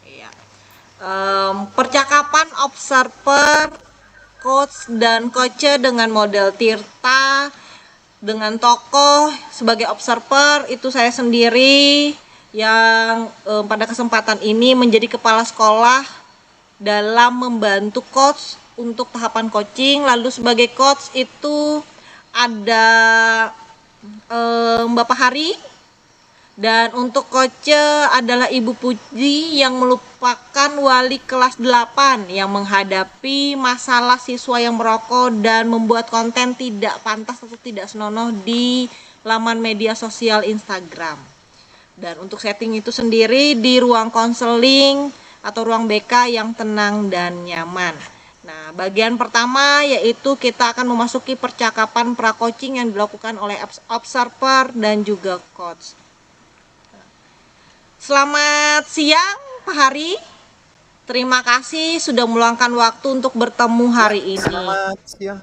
Iya. Percakapan observer, coach dan coach dengan model Tirta dengan tokoh sebagai observer itu saya sendiri yang pada kesempatan ini menjadi kepala sekolah dalam membantu coach untuk tahapan coaching. Lalu sebagai coach itu ada Bapak Hari. Dan untuk coach adalah Ibu Puji yang merupakan wali kelas 8 yang menghadapi masalah siswa yang merokok dan membuat konten tidak pantas atau tidak senonoh di laman media sosial Instagram. Dan untuk setting itu sendiri di ruang konseling atau ruang BK yang tenang dan nyaman. Nah, bagian pertama yaitu kita akan memasuki percakapan pra-coaching yang dilakukan oleh observer dan juga coach. Selamat siang Pak Hari. Terima kasih sudah meluangkan waktu untuk bertemu hari ini. Selamat siang.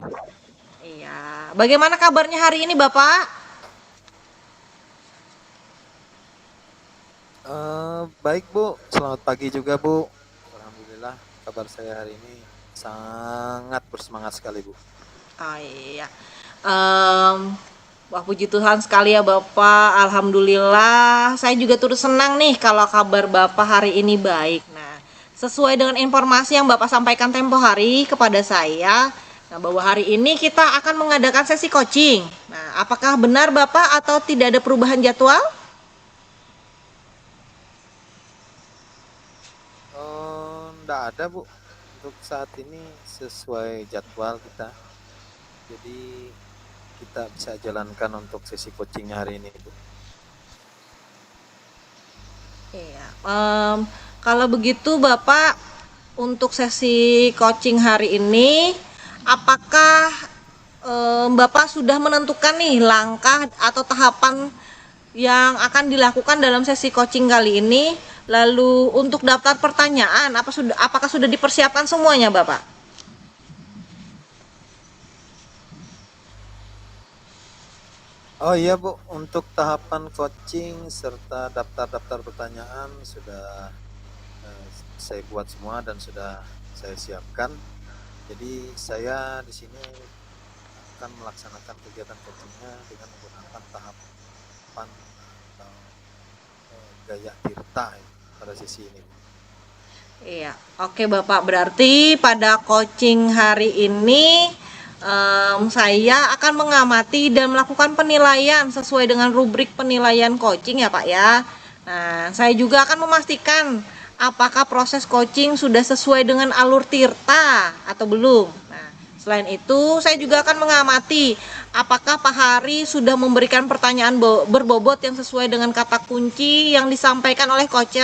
Iya. Bagaimana kabarnya hari ini Bapak? Baik Bu, selamat pagi juga Bu. Alhamdulillah kabar saya hari ini sangat bersemangat sekali Bu. Oh iya. Wah puji Tuhan sekali ya Bapak. Alhamdulillah. Saya juga turut senang nih kalau kabar Bapak hari ini baik. Nah, sesuai dengan informasi yang Bapak sampaikan tempo hari kepada saya, nah bahwa hari ini kita akan mengadakan sesi coaching. Nah, apakah benar Bapak atau tidak ada perubahan jadwal? Enggak ada Bu, untuk saat ini sesuai jadwal kita. Jadi kita bisa jalankan untuk sesi coachingnya hari ini Bu. Iya. Kalau begitu Bapak untuk sesi coaching hari ini, apakah Bapak sudah menentukan nih langkah atau tahapan yang akan dilakukan dalam sesi coaching kali ini? Lalu untuk daftar pertanyaan, apakah sudah dipersiapkan semuanya Bapak? Oh iya Bu, untuk tahapan coaching serta daftar-daftar pertanyaan sudah saya buat semua dan sudah saya siapkan. Jadi saya di sini akan melaksanakan kegiatan coachingnya dengan menggunakan tahapan atau gaya Tirta pada sesi ini. Iya, oke Bapak. Berarti pada coaching hari ini saya akan mengamati dan melakukan penilaian sesuai dengan rubrik penilaian coaching ya Pak ya. Nah, saya juga akan memastikan apakah proses coaching sudah sesuai dengan alur Tirta atau belum. Nah, selain itu saya juga akan mengamati apakah Pak Hari sudah memberikan pertanyaan berbobot yang sesuai dengan kata kunci yang disampaikan oleh coach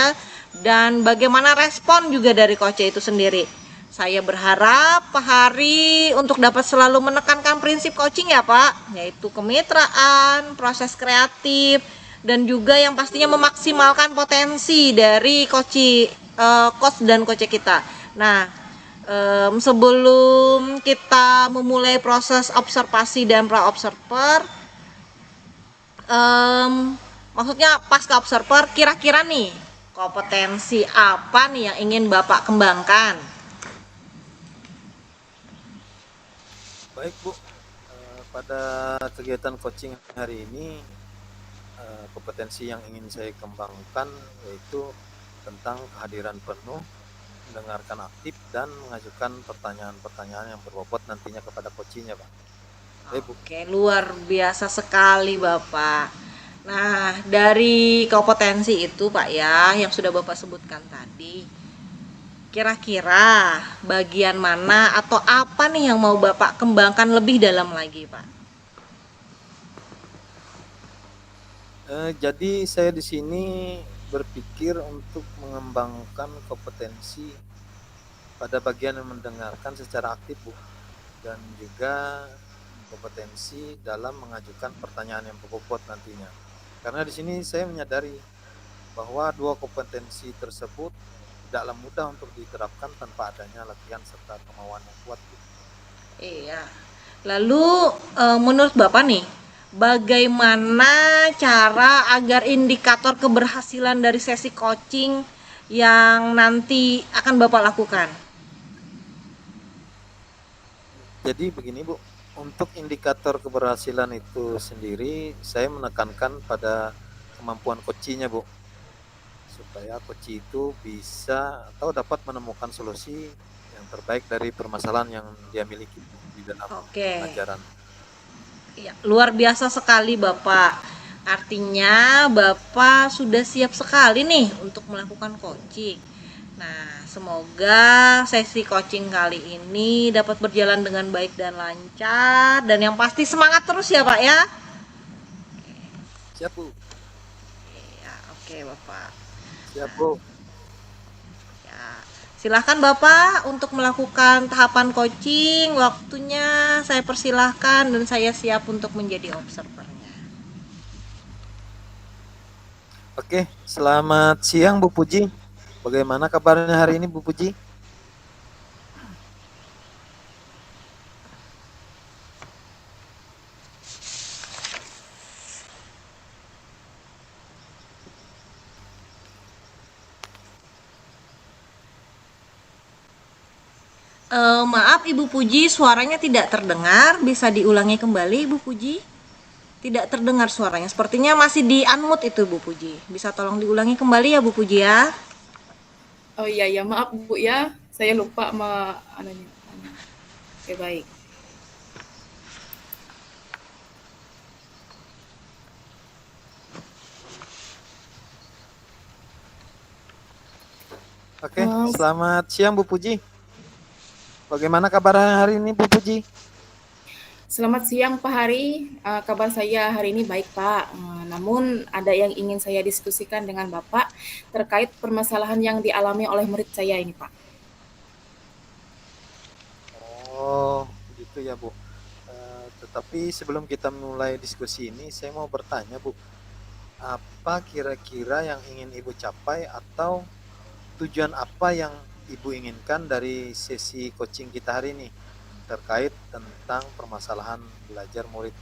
dan bagaimana respon juga dari coach itu sendiri. Saya berharap Pak Hari untuk dapat selalu menekankan prinsip coaching ya Pak, yaitu kemitraan, proses kreatif, dan juga yang pastinya memaksimalkan potensi dari coach dan coach kita. Nah, sebelum kita memulai proses observasi dan pra-observer, maksudnya pasca observer, kira-kira nih kompetensi apa nih yang ingin Bapak kembangkan? Baik Bu, pada kegiatan coaching hari ini kompetensi yang ingin saya kembangkan yaitu tentang kehadiran penuh, mendengarkan aktif dan mengajukan pertanyaan-pertanyaan yang berbobot nantinya kepada coachingnya Pak. Oke, luar biasa sekali Bapak. Nah, dari kompetensi itu Pak ya, yang sudah Bapak sebutkan tadi, kira-kira bagian mana atau apa nih yang mau Bapak kembangkan lebih dalam lagi Pak? Jadi saya di sini berpikir untuk mengembangkan kompetensi pada bagian yang mendengarkan secara aktif Bu, dan juga kompetensi dalam mengajukan pertanyaan yang berbobot nantinya. Karena di sini saya menyadari bahwa dua kompetensi tersebut tidaklah mudah untuk diterapkan tanpa adanya latihan serta kemauan yang kuat. Iya. Lalu menurut Bapak nih, bagaimana cara agar indikator keberhasilan dari sesi coaching yang nanti akan Bapak lakukan? Jadi begini Bu, untuk indikator keberhasilan itu sendiri saya menekankan pada kemampuan coachnya Bu, supaya coach itu bisa atau dapat menemukan solusi yang terbaik dari permasalahan yang dia miliki di dalam Oke. pengajaran. Ya, luar biasa sekali Bapak. Artinya Bapak sudah siap sekali nih untuk melakukan coaching. Nah, semoga sesi coaching kali ini dapat berjalan dengan baik dan lancar, dan yang pasti semangat terus ya Pak ya. Siap Bu, Ya, oke Bapak. siap Bu. Ya, silahkan Bapak untuk melakukan tahapan coaching. Waktunya saya persilahkan dan saya siap untuk menjadi observernya. Oke, selamat siang Bu Puji. Bagaimana kabarnya hari ini Bu Puji? Maaf Ibu Puji, suaranya tidak terdengar. Bisa diulangi kembali Ibu Puji? Tidak terdengar suaranya. Sepertinya masih di unmute itu Bu Puji. Bisa tolong diulangi kembali ya Bu Puji ya? Oh iya ya, maaf Bu ya, saya lupa sama anunya. Oke baik. Oke, selamat siang Bu Puji. Bagaimana kabarnya hari ini Bu Puji? Selamat siang Pak Hari. Kabar saya hari ini baik Pak. Namun ada yang ingin saya diskusikan dengan Bapak terkait permasalahan yang dialami oleh murid saya ini Pak. Oh, gitu ya Bu. Tetapi sebelum kita mulai diskusi ini, saya mau bertanya Bu, apa kira-kira yang ingin Ibu capai atau tujuan apa yang Ibu inginkan dari sesi coaching kita hari ini terkait tentang permasalahan belajar murid?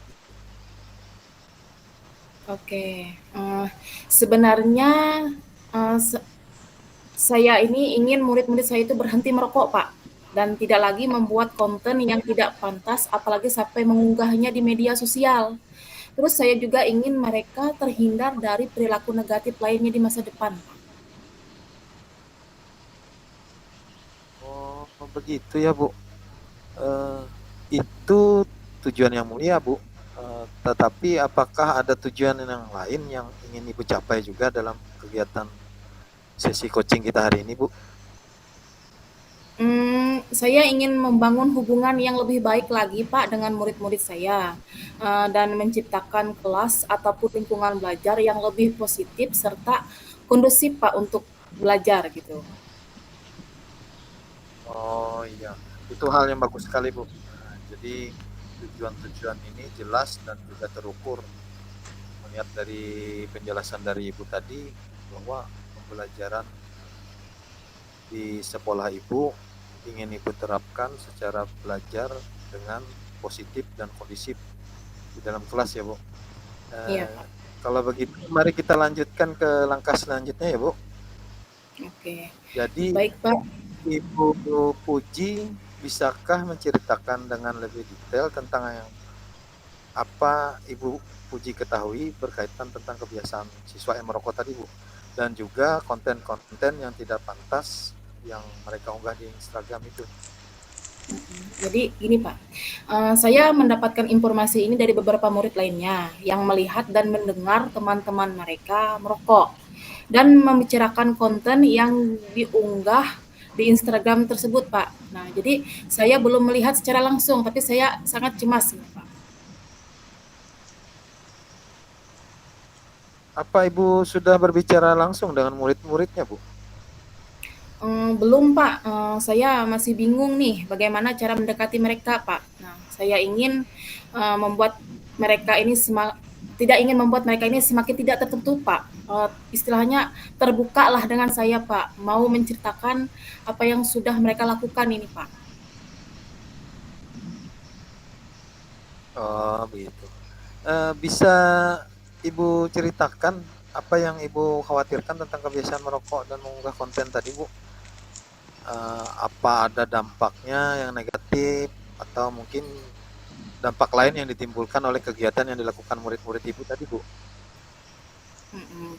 Oke, sebenarnya saya ini ingin murid-murid saya itu berhenti merokok Pak, dan tidak lagi membuat konten yang tidak pantas, apalagi sampai mengunggahnya di media sosial. Terus saya juga ingin mereka terhindar dari perilaku negatif lainnya di masa depan. Oh, begitu ya Bu. Itu tujuan yang mulia Bu. Tetapi apakah ada tujuan yang lain yang ingin Ibu capai juga dalam kegiatan sesi coaching kita hari ini Bu? Saya ingin membangun hubungan yang lebih baik lagi Pak dengan murid-murid saya, dan menciptakan kelas ataupun lingkungan belajar yang lebih positif serta kondusif Pak untuk belajar gitu. Oh iya, itu hal yang bagus sekali Bu. Nah, jadi tujuan-tujuan ini jelas dan juga terukur. Melihat dari penjelasan dari Ibu tadi bahwa pembelajaran di sekolah Ibu ingin Ibu terapkan secara belajar dengan positif dan kondisif di dalam kelas ya Bu. Iya Pak. Kalau begitu mari kita lanjutkan ke langkah selanjutnya ya Bu. Oke. Jadi Baik Pak. Ibu Puji, bisakah menceritakan dengan lebih detail tentang yang apa Ibu Puji ketahui berkaitan tentang kebiasaan siswa yang merokok tadi Bu, dan juga konten-konten yang tidak pantas yang mereka unggah di Instagram itu? Jadi gini Pak, saya mendapatkan informasi ini dari beberapa murid lainnya yang melihat dan mendengar teman-teman mereka merokok dan membicarakan konten yang diunggah di Instagram tersebut Pak. Nah jadi saya belum melihat secara langsung, tapi saya sangat cemas Pak. Apa Ibu sudah berbicara langsung dengan murid-muridnya Bu? Belum Pak, saya masih bingung nih bagaimana cara mendekati mereka Pak. Nah, saya ingin membuat mereka ini tidak ingin membuat mereka ini semakin tidak tertutup Pak. Istilahnya terbukalah dengan saya Pak, mau menceritakan apa yang sudah mereka lakukan ini Pak. Oh begitu. Bisa Ibu ceritakan apa yang Ibu khawatirkan tentang kebiasaan merokok dan mengunggah konten tadi, Bu? Apa ada dampaknya yang negatif atau mungkin dampak lain yang ditimbulkan oleh kegiatan yang dilakukan murid-murid Ibu tadi, Bu? Mhm.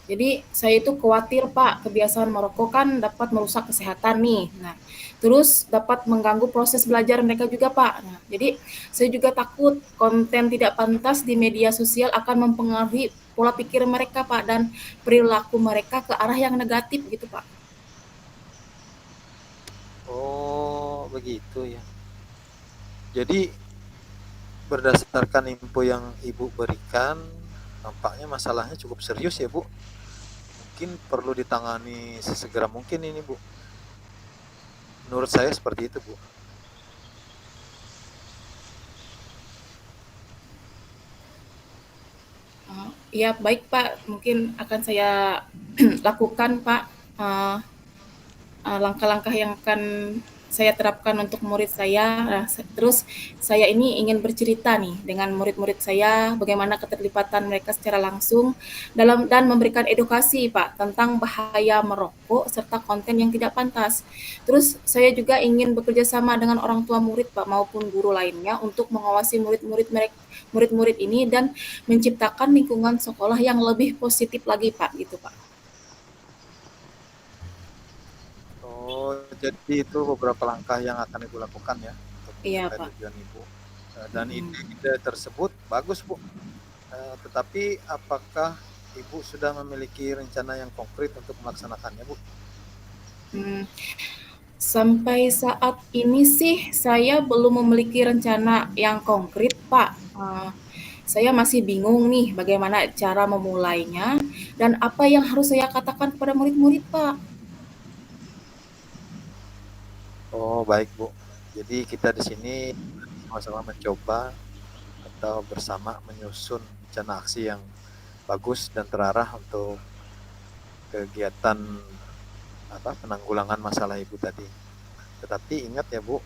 Jadi saya itu khawatir Pak, kebiasaan merokok kan dapat merusak kesehatan nih. Nah, terus dapat mengganggu proses belajar mereka juga Pak. Nah, jadi saya juga takut konten tidak pantas di media sosial akan mempengaruhi pola pikir mereka Pak dan perilaku mereka ke arah yang negatif gitu Pak. Oh, begitu ya. Jadi berdasarkan info yang Ibu berikan, nampaknya masalahnya cukup serius ya, Bu. Mungkin perlu ditangani sesegera mungkin ini, Bu. Menurut saya seperti itu, Bu. Ya baik Pak, mungkin akan saya lakukan Pak. Eh, langkah-langkah yang akan saya terapkan untuk murid saya. Nah, terus saya ini ingin bercerita nih dengan murid-murid saya bagaimana keterlibatan mereka secara langsung dalam dan memberikan edukasi Pak tentang bahaya merokok serta konten yang tidak pantas. Terus saya juga ingin bekerja sama dengan orang tua murid Pak maupun guru lainnya untuk mengawasi murid-murid ini dan menciptakan lingkungan sekolah yang lebih positif lagi Pak gitu Pak. Oh, jadi itu beberapa langkah yang akan Ibu lakukan ya untuk Iya mencapai Pak. tujuan Ibu. Dan Mm-mm. ide-ide tersebut bagus, Bu. Tetapi apakah Ibu sudah memiliki rencana yang konkret untuk melaksanakannya, Bu? Hmm, Sampai saat ini sih saya belum memiliki rencana yang konkret, Pak. Saya masih bingung nih bagaimana cara memulainya dan apa yang harus saya katakan kepada murid-murid, Pak. Oh, baik, Bu. Jadi kita di sini sama-sama mencoba atau bersama menyusun rencana aksi yang bagus dan terarah untuk kegiatan penanggulangan masalah Ibu tadi. Tetapi ingat ya, Bu,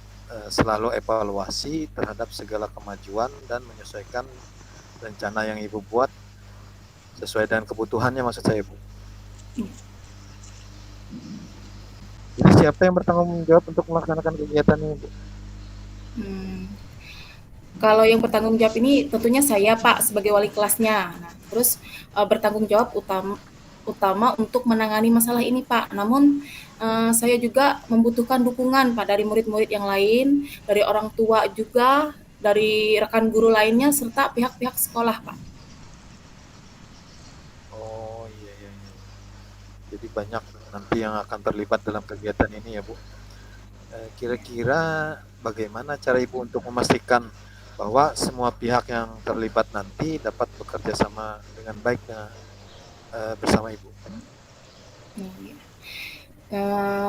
selalu evaluasi terhadap segala kemajuan dan menyesuaikan rencana yang Ibu buat sesuai dengan kebutuhannya, maksud saya, Bu. Jadi siapa yang bertanggung jawab untuk melaksanakan kegiatan ini, Bu? Hmm, Kalau yang bertanggung jawab ini tentunya saya, Pak, sebagai wali kelasnya. Nah, terus bertanggung jawab utama utama untuk menangani masalah ini, Pak. Namun saya juga membutuhkan dukungan, Pak, dari murid-murid yang lain, dari orang tua juga, dari rekan guru lainnya, serta pihak-pihak sekolah, Pak. Oh, iya, iya, iya. Jadi banyak nanti yang akan terlibat dalam kegiatan ini ya, Bu. Kira-kira bagaimana cara Ibu untuk memastikan bahwa semua pihak yang terlibat nanti dapat bekerja sama dengan baik bersama Ibu? Iya.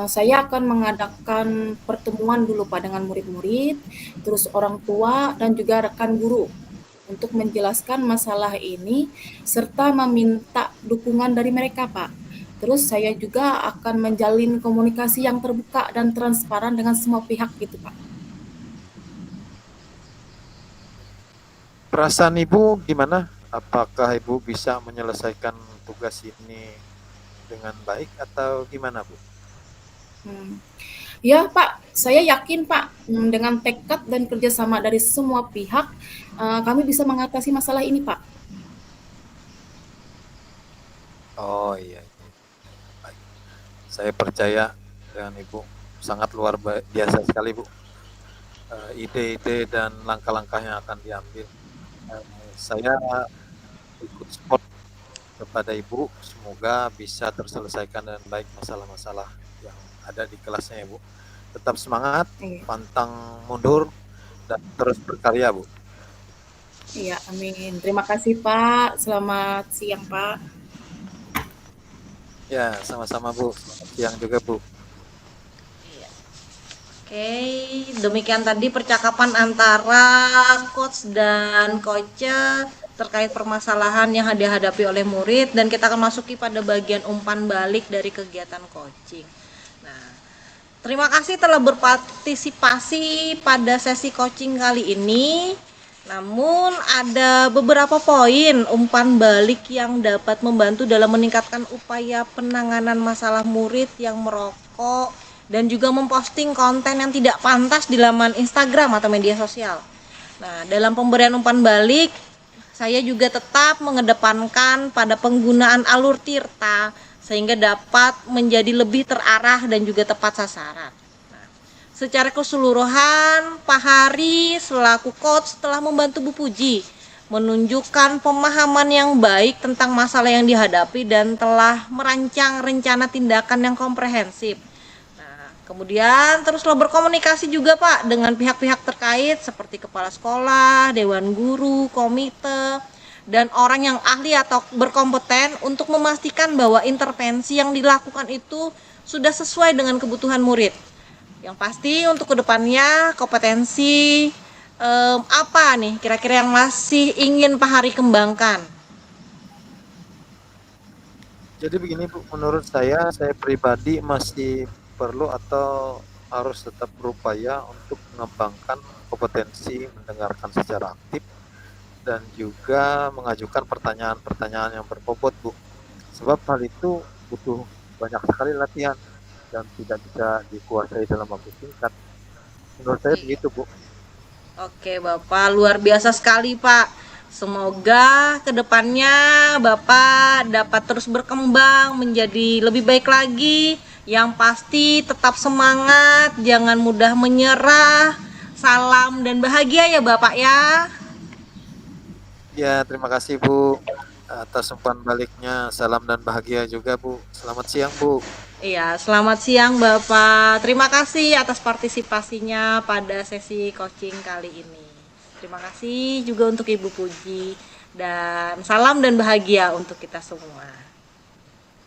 Saya akan mengadakan pertemuan dulu Pak dengan murid-murid, terus orang tua dan juga rekan guru untuk menjelaskan masalah ini serta meminta dukungan dari mereka Pak. Terus saya juga akan menjalin komunikasi yang terbuka dan transparan dengan semua pihak gitu Pak. Perasaan Ibu gimana? Apakah Ibu bisa menyelesaikan tugas ini dengan baik atau gimana, Bu? Hmm. Ya Pak, saya yakin Pak dengan tekad dan kerjasama dari semua pihak kami bisa mengatasi masalah ini Pak. Oh, iya, iya. Baik. Saya percaya dengan Ibu sangat luar biasa sekali, Bu. Ide-ide dan langkah-langkah yang akan diambil. Saya ikut support kepada Ibu, semoga bisa terselesaikan dengan baik masalah-masalah yang ada di kelasnya ya, Bu. Tetap semangat, Iya. pantang mundur, dan terus berkarya, Bu. Iya, amin. Terima kasih, Pak. Selamat siang, Pak. Ya, sama-sama, Bu. Selamat siang juga, Bu. Iya. Oke, demikian tadi percakapan antara coach dan coach terkait permasalahan yang dihadapi oleh murid, dan kita akan masuki pada bagian umpan balik dari kegiatan coaching. Nah, terima kasih telah berpartisipasi pada sesi coaching kali ini. Namun ada beberapa poin umpan balik yang dapat membantu dalam meningkatkan upaya penanganan masalah murid yang merokok dan juga memposting konten yang tidak pantas di laman Instagram atau media sosial. Nah, dalam pemberian umpan balik, saya juga tetap mengedepankan pada penggunaan alur tirta sehingga dapat menjadi lebih terarah dan juga tepat sasaran. Secara keseluruhan, Pak Hari selaku coach telah membantu Bu Puji menunjukkan pemahaman yang baik tentang masalah yang dihadapi dan telah merancang rencana tindakan yang komprehensif. Nah, kemudian teruslah berkomunikasi juga Pak dengan pihak-pihak terkait seperti kepala sekolah, dewan guru, komite, dan orang yang ahli atau berkompeten untuk memastikan bahwa intervensi yang dilakukan itu sudah sesuai dengan kebutuhan murid. Yang pasti untuk kedepannya kompetensi apa nih kira-kira yang masih ingin Pak Hari kembangkan? Jadi begini Bu, menurut saya pribadi masih perlu atau harus tetap berupaya untuk mengembangkan kompetensi mendengarkan secara aktif dan juga mengajukan pertanyaan-pertanyaan yang berbobot Bu. Sebab hal itu butuh banyak sekali latihan dan tidak bisa dikuasai dalam waktu singkat. Menurut saya begitu Bu. Oke Bapak, luar biasa sekali Pak. Semoga kedepannya Bapak dapat terus berkembang menjadi lebih baik lagi. Yang pasti tetap semangat, jangan mudah menyerah. Salam dan bahagia ya Bapak ya. Ya, terima kasih Bu atas umpan baliknya. Salam dan bahagia juga Bu. Selamat siang Bu. Iya, selamat siang Bapak. Terima kasih atas partisipasinya pada sesi coaching kali ini. Terima kasih juga untuk Ibu Puji dan salam dan bahagia untuk kita semua.